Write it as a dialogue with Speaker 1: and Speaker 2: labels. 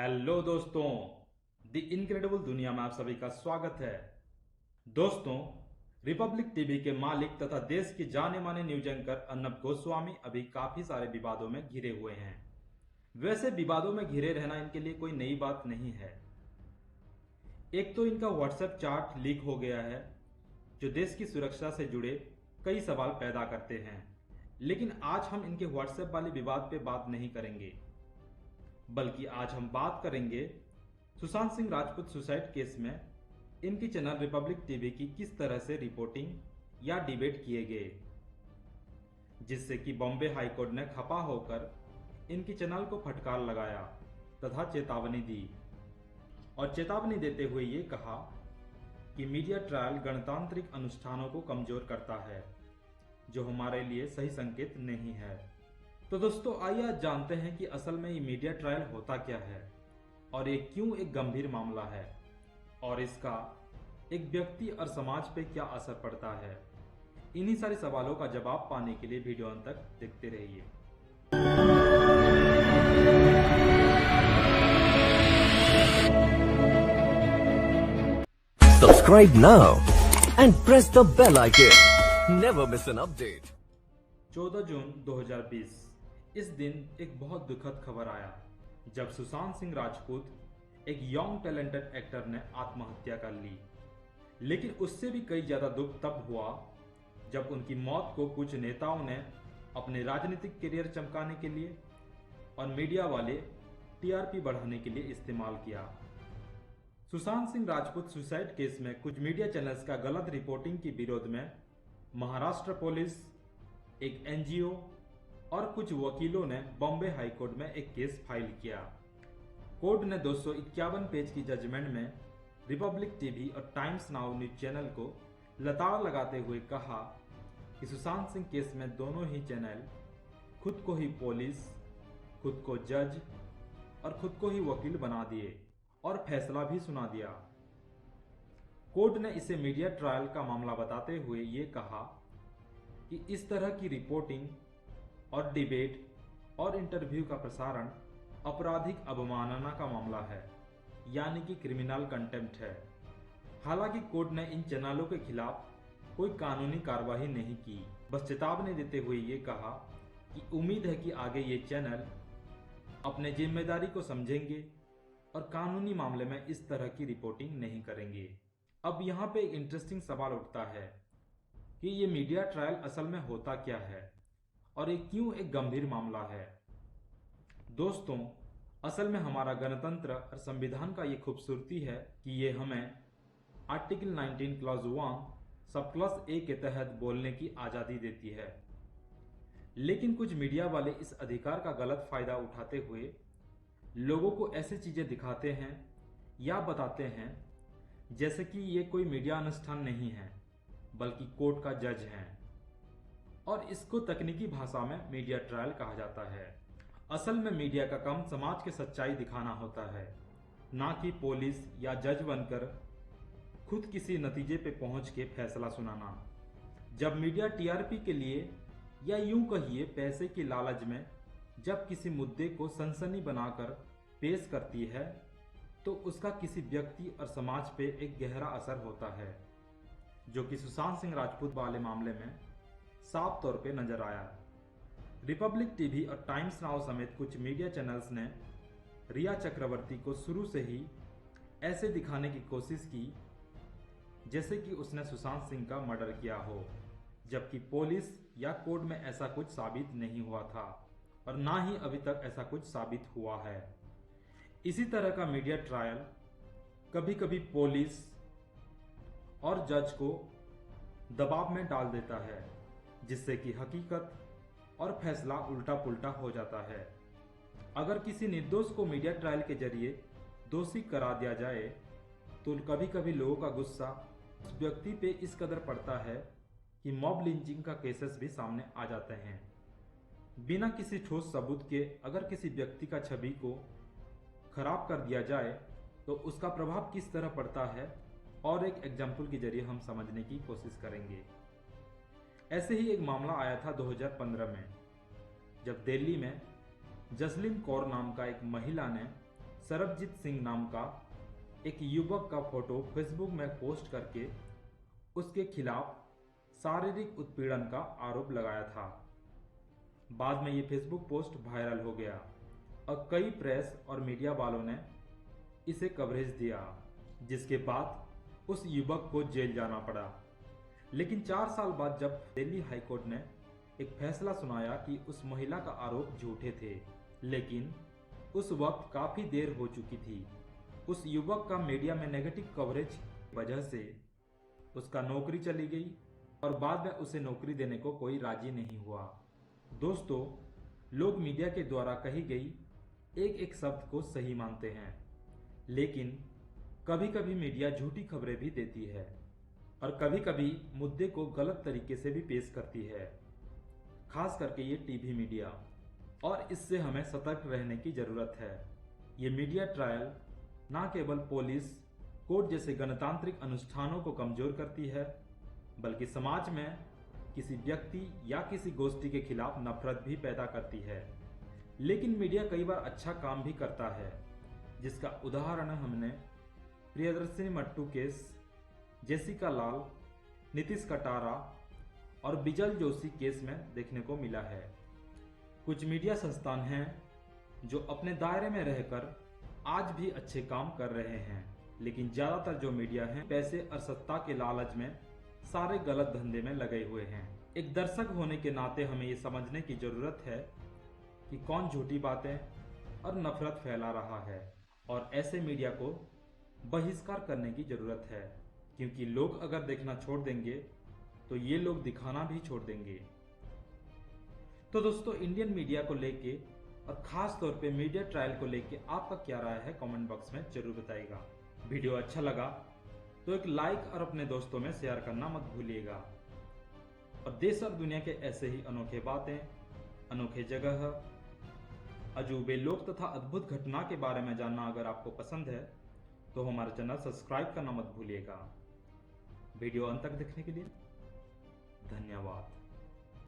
Speaker 1: Hello दोस्तों, the incredible दुनिया में आप सभी का स्वागत है। दोस्तों, रिपब्लिक टीवी के मालिक तथा देश के जाने माने न्यूज एंकर अर्नब गोस्वामी अभी काफी सारे विवादों में घिरे हुए हैं। वैसे विवादों में घिरे रहना इनके लिए कोई नई बात नहीं है। एक तो इनका व्हाट्सएप चार्ट लीक हो गया है, जो देश की सुरक्षा से जुड़े कई सवाल पैदा करते हैं। लेकिन आज हम इनके व्हाट्सएप वाले विवाद पे बात नहीं करेंगे, बल्कि आज हम बात करेंगे सुशांत सिंह राजपूत सुसाइड केस में इनकी चैनल रिपब्लिक टीवी की किस तरह से रिपोर्टिंग या डिबेट किए गए, जिससे कि बॉम्बे हाईकोर्ट ने खफा होकर इनकी चैनल को फटकार लगाया तथा चेतावनी दी। और चेतावनी देते हुए ये कहा कि मीडिया ट्रायल गणतांत्रिक अनुष्ठानों को कमजोर करता है, जो हमारे लिए सही संकेत नहीं है। तो दोस्तों, आइए आज जानते हैं कि असल में ये मीडिया ट्रायल होता क्या है और ये क्यों एक गंभीर मामला है और इसका एक व्यक्ति और समाज पे क्या असर पड़ता है। इन्हीं सारे सवालों का जवाब पाने के लिए वीडियो अंत तक देखते रहिए।
Speaker 2: Subscribe now and press the bell icon. Never miss an update.
Speaker 1: 14 जून 2020 इस दिन एक बहुत दुखद खबर आया जब सुशांत सिंह राजपूत एक यंग टैलेंटेड एक्टर ने आत्महत्या कर ली। लेकिन उससे भी कई ज्यादा दुख तब हुआ जब उनकी मौत को कुछ नेताओं ने अपने राजनीतिक करियर चमकाने के लिए और मीडिया वाले टीआरपी बढ़ाने के लिए इस्तेमाल किया। सुशांत सिंह राजपूत सुसाइड केस में कुछ मीडिया चैनल्स का गलत रिपोर्टिंग के विरोध में महाराष्ट्र पुलिस, एक एनजीओ और कुछ वकीलों ने बॉम्बे हाईकोर्ट में एक केस फाइल किया। कोर्ट ने 251 पेज की जजमेंट में रिपब्लिक टीवी और टाइम्स नाउ न्यूज चैनल को लताड़ लगाते हुए कहा कि सुशांत सिंह केस में दोनों ही चैनल खुद को ही पुलिस, खुद को जज और खुद को ही वकील बना दिए और फैसला भी सुना दिया। कोर्ट ने इसे मीडिया ट्रायल का मामला बताते हुए ये कहा कि इस तरह की रिपोर्टिंग और डिबेट और इंटरव्यू का प्रसारण आपराधिक अवमानना का मामला है, यानी कि क्रिमिनल कंटेम्प्ट है। हालांकि कोर्ट ने इन चैनलों के खिलाफ कोई कानूनी कार्रवाई नहीं की, बस चेतावनी देते हुए ये कहा कि उम्मीद है कि आगे ये चैनल अपने जिम्मेदारी को समझेंगे और कानूनी मामले में इस तरह की रिपोर्टिंग नहीं करेंगे। अब यहाँ पे एक इंटरेस्टिंग सवाल उठता है कि ये मीडिया ट्रायल असल में होता क्या है और ये क्यों एक गंभीर मामला है। दोस्तों, असल में हमारा गणतंत्र और संविधान का ये खूबसूरती है कि ये हमें article 19 clause 1 sub clause A के तहत बोलने की आज़ादी देती है। लेकिन कुछ मीडिया वाले इस अधिकार का गलत फायदा उठाते हुए लोगों को ऐसी चीजें दिखाते हैं या बताते हैं जैसे कि ये कोई मीडिया अनुष्ठान नहीं है, बल्कि कोर्ट का जज है, और इसको तकनीकी भाषा में मीडिया ट्रायल कहा जाता है। असल में मीडिया का काम समाज की सच्चाई दिखाना होता है, ना कि पुलिस या जज बनकर खुद किसी नतीजे पे पहुंच के फैसला सुनाना। जब मीडिया टीआरपी के लिए या यूं कहिए पैसे की लालच में जब किसी मुद्दे को सनसनी बनाकर पेश करती है, तो उसका किसी व्यक्ति और समाज पे एक गहरा असर होता है, जो कि सुशांत सिंह राजपूत वाले मामले में साफ तौर पे नजर आया। रिपब्लिक टीवी और टाइम्स नाउ समेत कुछ मीडिया चैनल्स ने रिया चक्रवर्ती को शुरू से ही ऐसे दिखाने की कोशिश की जैसे कि उसने सुशांत सिंह का मर्डर किया हो, जबकि पुलिस या कोर्ट में ऐसा कुछ साबित नहीं हुआ था और ना ही अभी तक ऐसा कुछ साबित हुआ है। इसी तरह का मीडिया ट्रायल कभी कभी पुलिस और जज को दबाव में डाल देता है, जिससे कि हकीकत और फैसला उल्टा पुल्टा हो जाता है। अगर किसी निर्दोष को मीडिया ट्रायल के जरिए दोषी करा दिया जाए तो कभी कभी लोगों का गुस्सा उस व्यक्ति पे इस कदर पड़ता है कि मॉब लिंचिंग का केसेस भी सामने आ जाते हैं। बिना किसी ठोस सबूत के अगर किसी व्यक्ति का छवि को खराब कर दिया जाए तो उसका प्रभाव किस तरह पड़ता है, और एक एग्जाम्पल के जरिए हम समझने की कोशिश करेंगे। ऐसे ही एक मामला आया था 2015 में, जब दिल्ली में जसलीन कौर नाम का एक महिला ने सरबजीत सिंह नाम का एक युवक का फोटो फेसबुक में पोस्ट करके उसके खिलाफ शारीरिक उत्पीड़न का आरोप लगाया था। बाद में ये फेसबुक पोस्ट वायरल हो गया और कई प्रेस और मीडिया वालों ने इसे कवरेज दिया, जिसके बाद उस युवक को जेल जाना पड़ा। लेकिन 4 साल बाद जब दिल्ली हाईकोर्ट ने एक फैसला सुनाया कि उस महिला का आरोप झूठे थे, लेकिन उस वक्त काफी देर हो चुकी थी। उस युवक का मीडिया में नेगेटिव कवरेज की वजह से उसका नौकरी चली गई और बाद में उसे नौकरी देने को कोई राजी नहीं हुआ। दोस्तों, लोग मीडिया के द्वारा कही गई एक एक शब्द को सही मानते हैं, लेकिन कभी कभी मीडिया झूठी खबरें भी देती है और कभी कभी मुद्दे को गलत तरीके से भी पेश करती है, खास करके ये टीवी मीडिया, और इससे हमें सतर्क रहने की जरूरत है। ये मीडिया ट्रायल न केवल पुलिस, कोर्ट जैसे गणतांत्रिक अनुष्ठानों को कमजोर करती है, बल्कि समाज में किसी व्यक्ति या किसी गोष्ठी के खिलाफ नफरत भी पैदा करती है। लेकिन मीडिया कई बार अच्छा काम भी करता है, जिसका उदाहरण हमने प्रियदर्शनी मट्टू केस, जेसिका लाल, नीतीश कटारा और बिजल जोशी केस में देखने को मिला है। कुछ मीडिया संस्थान हैं जो अपने दायरे में रहकर आज भी अच्छे काम कर रहे हैं, लेकिन ज्यादातर जो मीडिया हैं पैसे और सत्ता के लालच में सारे गलत धंधे में लगे हुए हैं। एक दर्शक होने के नाते हमें ये समझने की जरूरत है कि कौन झूठी बातें और नफरत फैला रहा है, और ऐसे मीडिया को बहिष्कार करने की जरूरत है, क्योंकि लोग अगर देखना छोड़ देंगे तो ये लोग दिखाना भी छोड़ देंगे। तो दोस्तों, इंडियन मीडिया को लेके और खास तौर पे मीडिया ट्रायल को लेके आपका क्या राय है, कमेंट बॉक्स में जरूर बताइएगा। वीडियो अच्छा लगा तो एक लाइक और अपने दोस्तों में शेयर करना मत भूलिएगा। और देश और दुनिया के ऐसे ही अनोखे बातें, अनोखे जगह, अजूबे लोग तथा अद्भुत घटना के बारे में जानना अगर आपको पसंद है तो हमारा चैनल सब्सक्राइब करना मत भूलिएगा। वीडियो अंत तक देखने के लिए धन्यवाद।